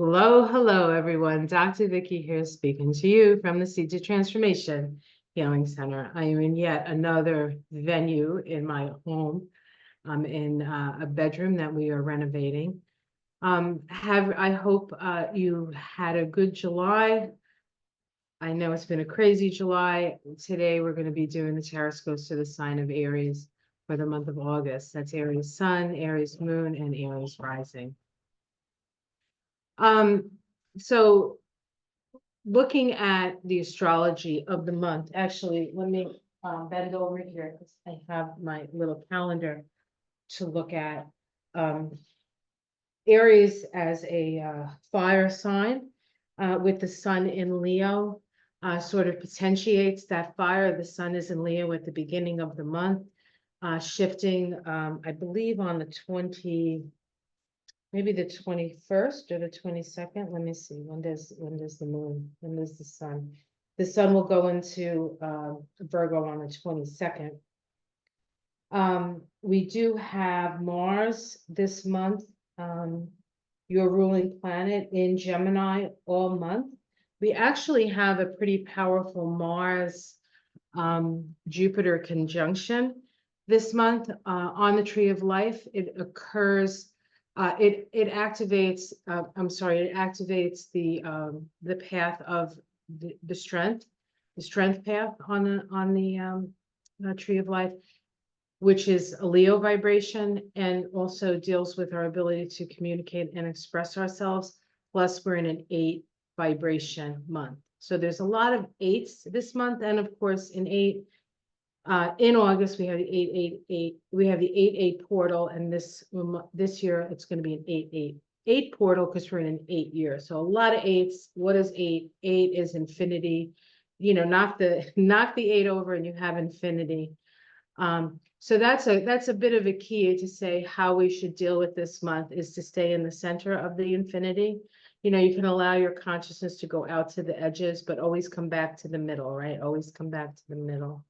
Hello, everyone. Dr. Vicky here speaking to you from the Seeds of Transformation Healing Center. I am in yet another venue in my home. I'm in a bedroom that we are renovating. I hope you had a good July. I know it's been a crazy July. Today we're going to be doing the tarot goes to the sign of Aries for the month of August. That's Aries Sun, Aries Moon, and Aries Rising. So looking at the astrology of the month, actually, let me bend over here because I have my little calendar to look at. Aries as a fire sign with the sun in Leo sort of potentiates that fire. The sun is in Leo at the beginning of the month, shifting, I believe, on the maybe the 21st or the 22nd. Let me see. When does the moon, when does the sun? The sun will go into Virgo on the 22nd. We do have Mars this month, your ruling planet in Gemini all month. We actually have a pretty powerful Mars Jupiter conjunction this month on the tree of life. It occurs. It activates. It activates the path of the strength path on the tree of life, which is a Leo vibration, and also deals with our ability to communicate and express ourselves. Plus, we're in an 8 vibration month, so there's a lot of 8s this month, and of course, in August, we have the 888. We have the 88 portal, and this year it's going to be an 888 portal because we're in an 8 year. So a lot of 8s. What is 8? 8 is infinity. You know, knock the 8 over, and you have infinity. So that's a bit of a key to say how we should deal with this month is to stay in the center of the infinity. You know, you can allow your consciousness to go out to the edges, but always come back to the middle, right? Always come back to the middle.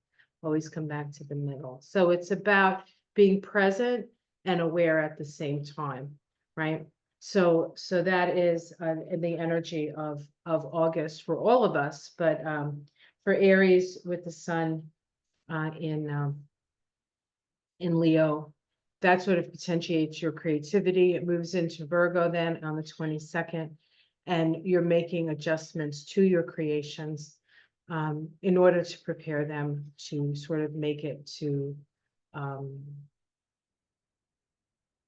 Always come back to the middle. So it's about being present and aware at the same time, right? So that is the energy of August for all of us, but for Aries with the sun in Leo, that sort of potentiates your creativity. It moves into Virgo then on the 22nd, and you're making adjustments to your creations in order to prepare them to sort of make it to,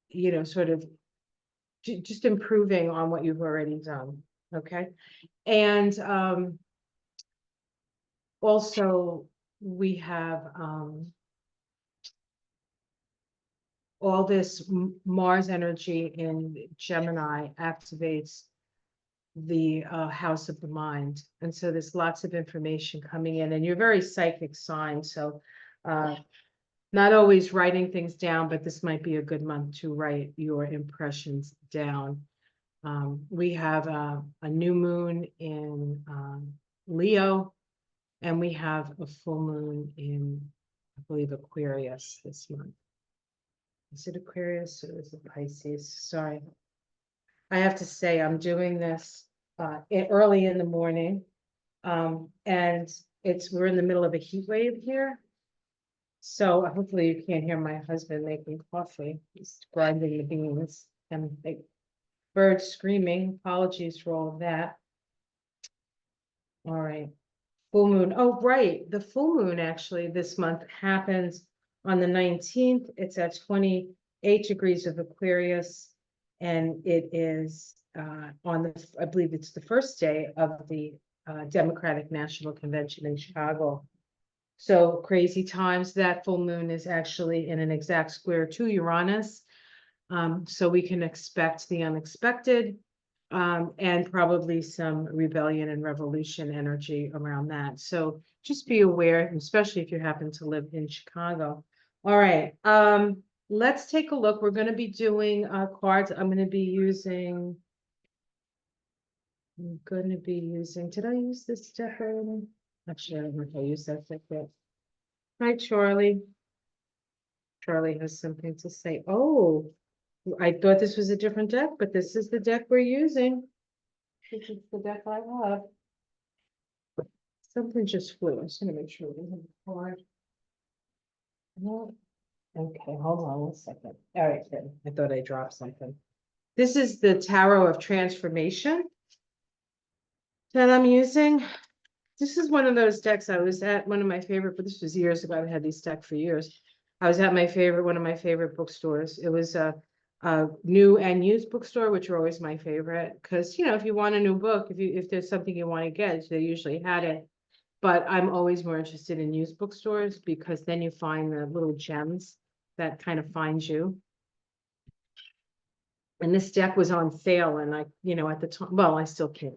you know, sort of just improving on what you've already done. Okay. And also we have all this Mars energy in Gemini activates the house of the mind, and so there's lots of information coming in, and you're very psychic sign, so not always writing things down, but this might be a good month to write your impressions down. We have a new moon in Leo, and we have a full moon in, I believe, Aquarius this month. Is it Aquarius or is it Pisces? Sorry. I have to say I'm doing this early in the morning, and we're in the middle of a heat wave here. So hopefully you can't hear my husband making coffee. He's grinding the beans and birds screaming. Apologies for all of that. All right. Full moon. Oh, right. The full moon actually this month happens on the 19th. It's at 28 degrees of Aquarius, and it is I believe it's the first day of the Democratic National Convention in Chicago. So crazy times. That full moon is actually in an exact square to Uranus. So we can expect the unexpected, and probably some rebellion and revolution energy around that. So just be aware, especially if you happen to live in Chicago. All right. Let's take a look. We're going to be doing cards. I'm going to be using, did I use this deck already? Actually, I don't know if I used that deck yet. Hi, Charlie. Charlie has something to say. Oh, I thought this was a different deck, but this is the deck we're using. This is the deck I have. Something just flew. I'm just gonna make sure we didn't have a card. No. Okay, hold on 1 second. All right, good. I thought I dropped something. This is the Tarot of Transformation that I'm using. This is one of those decks. I was at one of my favorite, but this was years ago. I've had these decks for years. I was at one of my favorite bookstores. It was a new and used bookstore, which are always my favorite. Because, you know, if you want a new book, if there's something you want to get, they usually had it. But I'm always more interested in used bookstores because then you find the little gems that kind of find you. And this deck was on sale, and I, you know, at the time, well, I still can't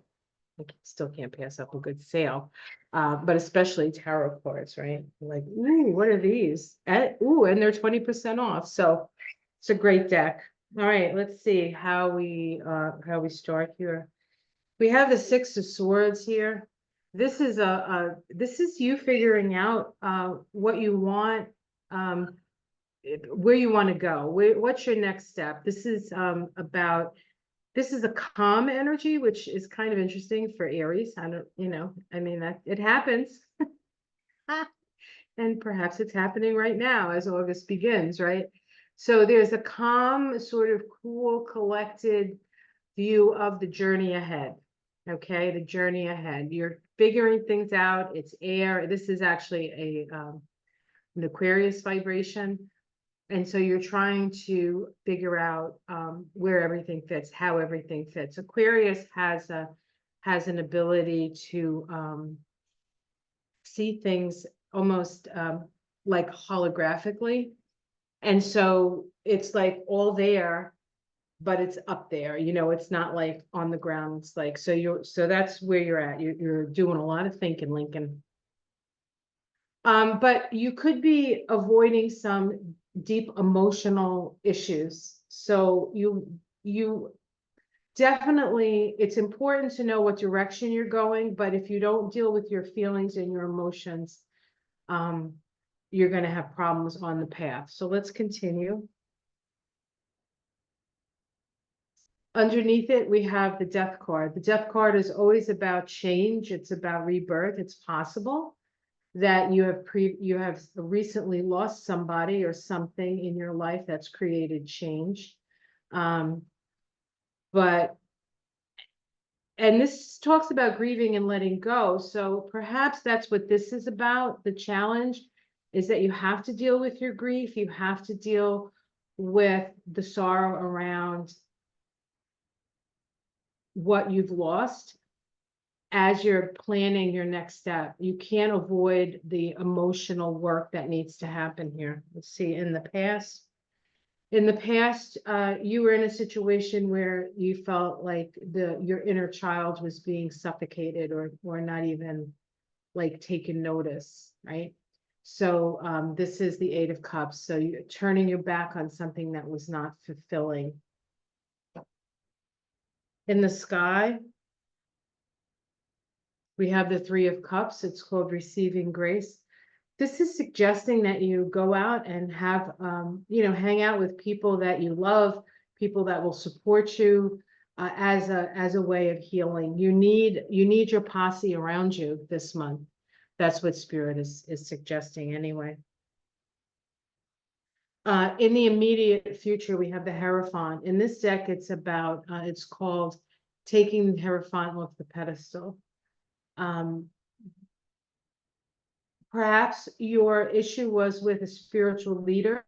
pass up a good sale. But especially tarot cards, right? Like, ooh, what are these? Ooh, and they're 20% off. So it's a great deck. All right, let's see how we start here. We have the Six of Swords here. This is this is you figuring out what you want, where you want to go. What's your next step? This is this is a calm energy, which is kind of interesting for Aries. I don't, you know, I mean, that it happens. And perhaps it's happening right now as August begins, right? So there's a calm, sort of cool, collected view of the journey ahead. Okay, the journey ahead. You're figuring things out. It's air. This is actually an Aquarius vibration. And so you're trying to figure out where everything fits, how everything fits. Aquarius has an ability to see things almost like holographically. And so it's like all there, but it's up there, you know, it's not like on the ground. It's like, so that's where you're at. You're doing a lot of thinking, Lincoln. But you could be avoiding some deep emotional issues. So you definitely, it's important to know what direction you're going, but if you don't deal with your feelings and your emotions, you're going to have problems on the path. So let's continue. Underneath it, we have the Death card. The Death card is always about change. It's about rebirth. It's possible that you have recently lost somebody or something in your life that's created change. But and this talks about grieving and letting go. So perhaps that's what this is about. The challenge is that you have to deal with your grief. You have to deal with the sorrow around what you've lost as you're planning your next step. You can't avoid the emotional work that needs to happen here. Let's see, in the past, you were in a situation where you felt like your inner child was being suffocated or not even like taken notice, right? So this is the Eight of Cups. So you're turning your back on something that was not fulfilling. In the sky, we have the Three of Cups. It's called Receiving Grace. This is suggesting that you go out and have, you know, hang out with people that you love, people that will support you as a way of healing. You need your posse around you this month. That's what Spirit is suggesting anyway. In the immediate future, we have the Hierophant. In this deck, it's about, it's called Taking the Hierophant Off the Pedestal. Perhaps your issue was with a spiritual leader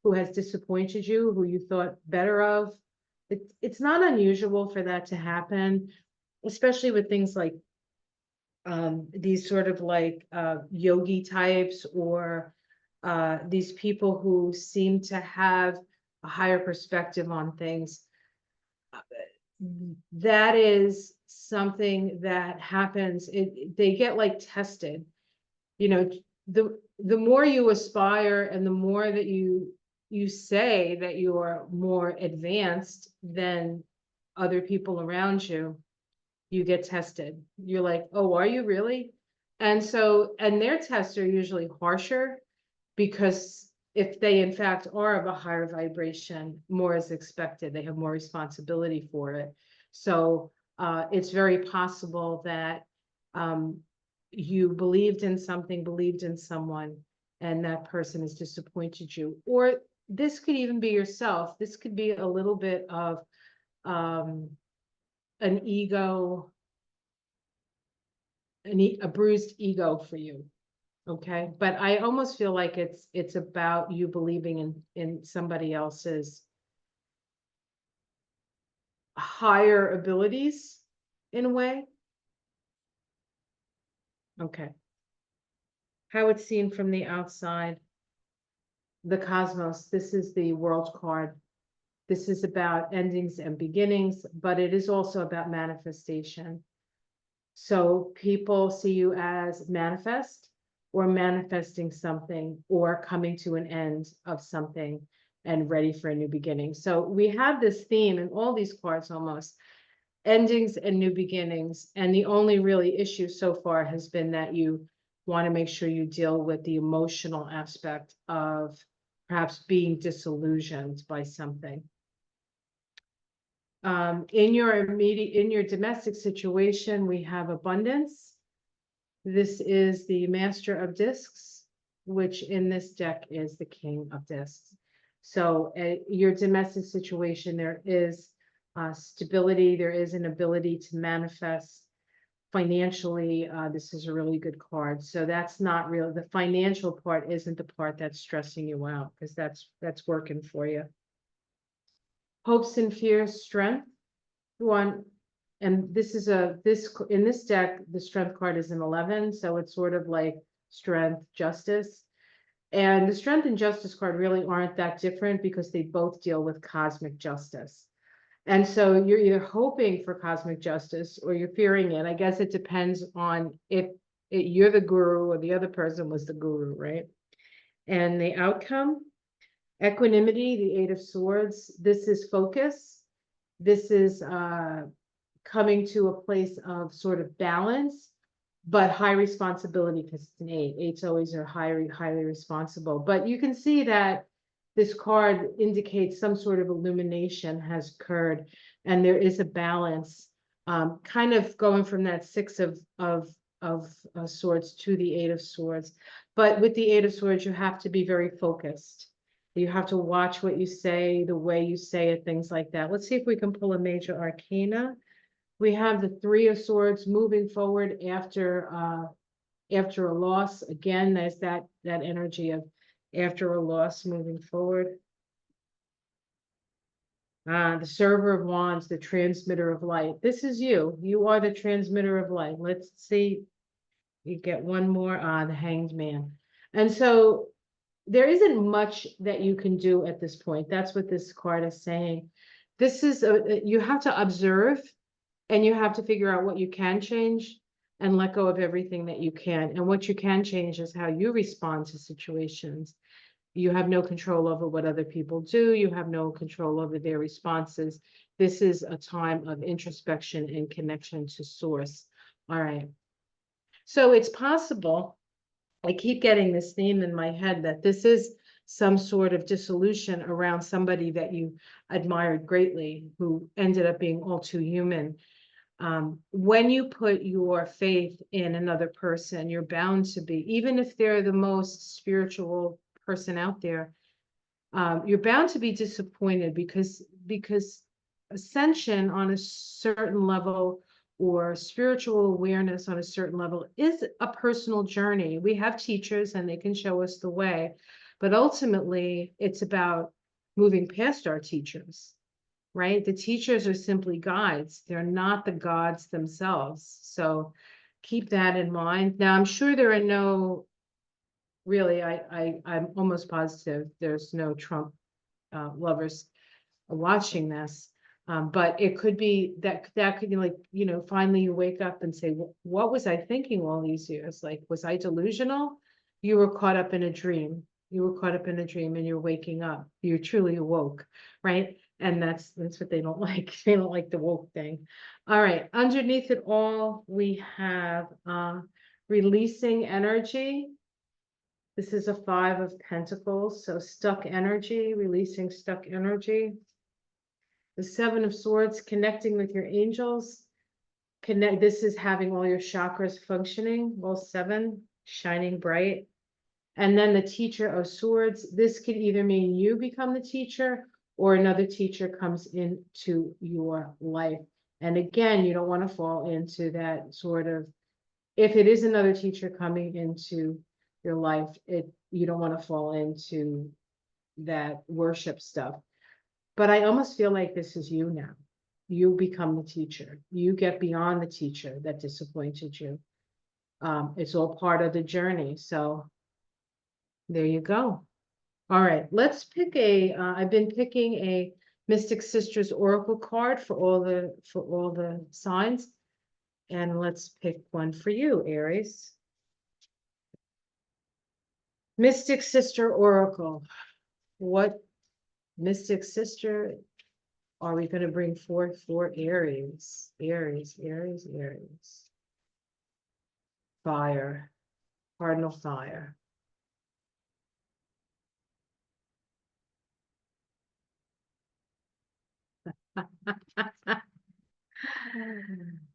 who has disappointed you, who you thought better of. It's not unusual for that to happen, especially with things like these sort of like yogi types or these people who seem to have a higher perspective on things. That is something that happens. They get like tested. You know, the more you aspire and the more that you say that you are more advanced than other people around you, you get tested. You're like, oh, are you really? And their tests are usually harsher because if they in fact are of a higher vibration, more is expected. They have more responsibility for it. So it's very possible that you believed in something, believed in someone, and that person has disappointed you. Or this could even be yourself. This could be a little bit of an ego, a bruised ego for you. Okay, but I almost feel like it's about you believing in somebody else's higher abilities in a way. Okay. How it's seen from the outside. The cosmos, this is the world card. This is about endings and beginnings, but it is also about manifestation. So people see you as manifest or manifesting something or coming to an end of something and ready for a new beginning. So we have this theme in all these cards almost, endings and new beginnings. And the only really issue so far has been that you want to make sure you deal with the emotional aspect of perhaps being disillusioned by something. In your domestic situation, we have abundance. This is the Master of Discs, which in this deck is the King of Discs. So your domestic situation, there is stability, there is an ability to manifest financially. This is a really good card. So that's not real. The financial part isn't the part that's stressing you out, because that's working for you. Hopes and fears, strength. One, and this is in this deck, the strength card is an 11, so it's sort of like strength, justice. And the strength and justice card really aren't that different because they both deal with cosmic justice. And so you're either hoping for cosmic justice or you're fearing it. I guess it depends on if you're the guru or the other person was the guru, right? And the outcome, equanimity, the Eight of Swords. This is focus. This is coming to a place of sort of balance, but high responsibility because it's an 8. 8s always are highly responsible. But you can see that this card indicates some sort of illumination has occurred, and there is a balance, kind of going from that 6 of swords to the 8 of swords. But with the 8 of swords, you have to be very focused. You have to watch what you say, the way you say it, things like that. Let's see if we can pull a major arcana. We have the 3 of swords moving forward after a loss. Again, there's that energy of after a loss moving forward. The server of wands, the transmitter of light. This is you. You are the transmitter of light. Let's see. You get one more. The hanged man. And so there isn't much that you can do at this point. That's what this card is saying. This is you have to observe, and you have to figure out what you can change and let go of everything that you can. And what you can change is how you respond to situations. You have no control over what other people do. You have no control over their responses. This is a time of introspection and connection to source. All right. So it's possible, I keep getting this theme in my head, that this is some sort of dissolution around somebody that you admired greatly, who ended up being all too human. When you put your faith in another person, you're bound to be, even if they're the most spiritual person out there, you're bound to be disappointed because ascension on a certain level, or spiritual awareness on a certain level, is a personal journey. We have teachers and they can show us the way, but ultimately it's about moving past our teachers, right? The teachers are simply guides. They're not the gods themselves. So keep that in mind. Now, I'm sure there are no, really, I'm almost positive there's no Trump lovers watching this. But it could be that could be like, finally you wake up and say, what was I thinking all these years? Like, was I delusional? You were caught up in a dream. You were caught up in a dream and you're waking up. You're truly awoke, right? And that's what they don't like. They don't like the woke thing. All right. Underneath it all, we have releasing energy. This is a 5 of Pentacles. So stuck energy, releasing stuck energy. The 7 of Swords, connecting with your angels. connect, this is having all your chakras functioning, all 7, shining bright. And then the teacher of swords, this could either mean you become the teacher or another teacher comes into your life. And again, you don't want to fall into that sort of, if it is another teacher coming into your life, you don't want to fall into that worship stuff. But I almost feel like this is you now. You become the teacher. You get beyond the teacher that disappointed you. It's all part of the journey. So there you go. All right, let's pick I've been picking a Mystic Sisters Oracle card for all the signs. And let's pick one for you, Aries. Mystic Sister Oracle. What Mystic Sister are we going to bring forth for Aries? Aries. Fire. Cardinal fire.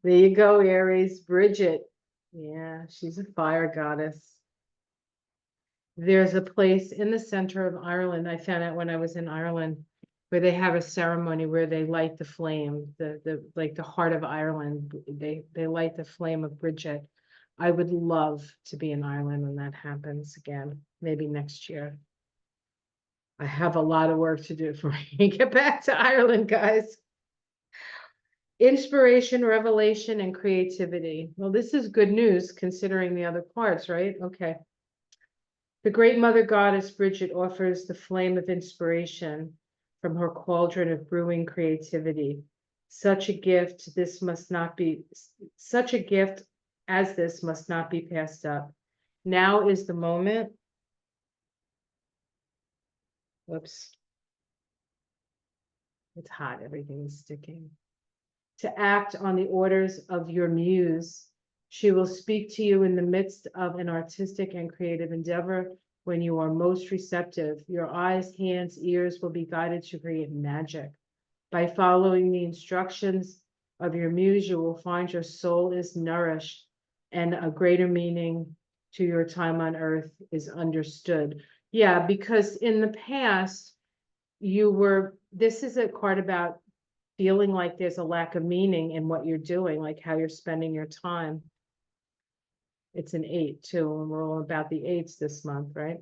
There you go, Aries. Bridget. Yeah, she's a fire goddess. There's a place in the center of Ireland, I found out when I was in Ireland, where they have a ceremony where they light the flame, like the heart of Ireland. They light the flame of Bridget. I would love to be in Ireland when that happens again, maybe next year. I have a lot of work to do for me to get back to Ireland, guys. Inspiration, revelation, and creativity. Well, this is good news considering the other cards, right? Okay. The great mother goddess Bridget offers the flame of inspiration from her cauldron of brewing creativity. Such a gift as this must not be passed up. Now is the moment. Whoops. It's hot, everything is sticking. To act on the orders of your muse. She will speak to you in the midst of an artistic and creative endeavor when you are most receptive. Your eyes, hands, ears will be guided to create magic. By following the instructions of your muse, you will find your soul is nourished and a greater meaning to your time on earth is understood. Yeah, because in the past, this is a card about feeling like there's a lack of meaning in what you're doing, like how you're spending your time. It's an 8 too, and we're all about the 8s this month, right?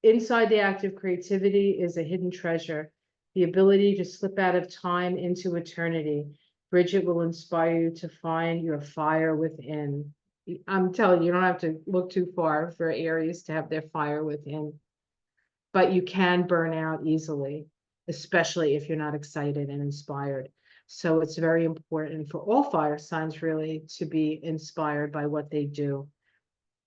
Inside the act of creativity is a hidden treasure, the ability to slip out of time into eternity. Bridget will inspire you to find your fire within. I'm telling you, you don't have to look too far for Aries to have their fire within, but you can burn out easily, especially if you're not excited and inspired. So it's very important for all fire signs really to be inspired by what they do.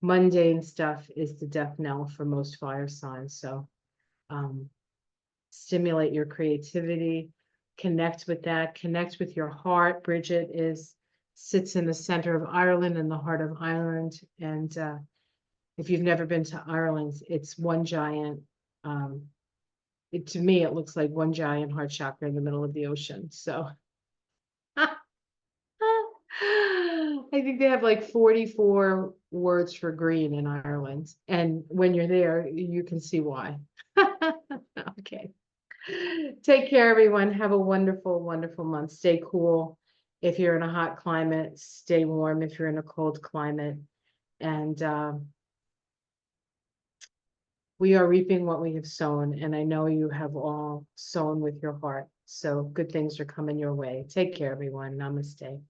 Mundane stuff is the death knell for most fire signs. So stimulate your creativity, connect with that, connect with your heart. Bridget sits in the center of Ireland, in the heart of Ireland. And if you've never been to Ireland, it's one giant, to me, it looks like one giant heart chakra in the middle of the ocean. So I think they have like 44 words for green in Ireland. And when you're there, you can see why. Okay. Take care, everyone. Have a wonderful, wonderful month. Stay cool. If you're in a hot climate, stay warm if you're in a cold climate. And we are reaping what we have sown. And I know you have all sown with your heart. So good things are coming your way. Take care, everyone. Namaste.